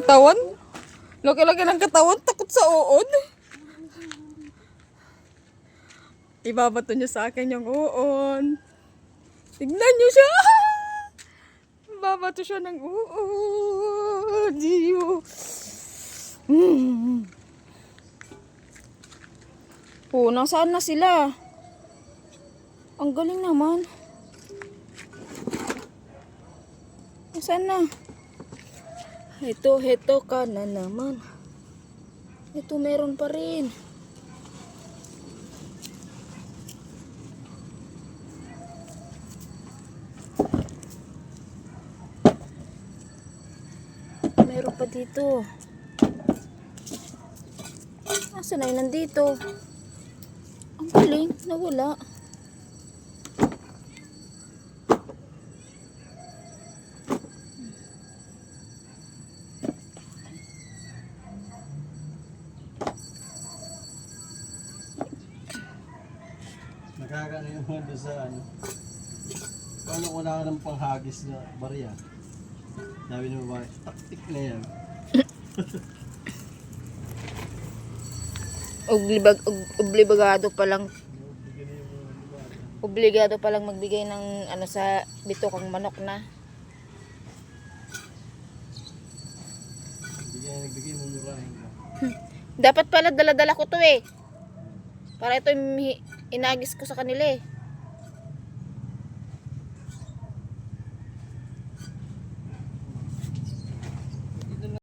Katawan? Laki-laki ng katawan, takot sa uod. Ibabato niya sa akin yung uod. Tignan niyo siya. Ibabato siya ng uod. Oh, nasaan na sila? Ang galing naman. Nasaan na? Heto ka na naman. Ito meron pa rin. Meron pa dito. Nasaan na yun? Nandito. Ang galing, nawala. Nakakano yung mga doon sa ano. Paano kung wala ka ng panghagis na barya? Sabi ng babae, taktik na yan. Obligado pa lang magbigay ng ano sa bitukang manok na. Nagbigay mo murahin ka. Dapat pala dala-dala ko to eh. Para ito yung inagis ko sa kanila eh.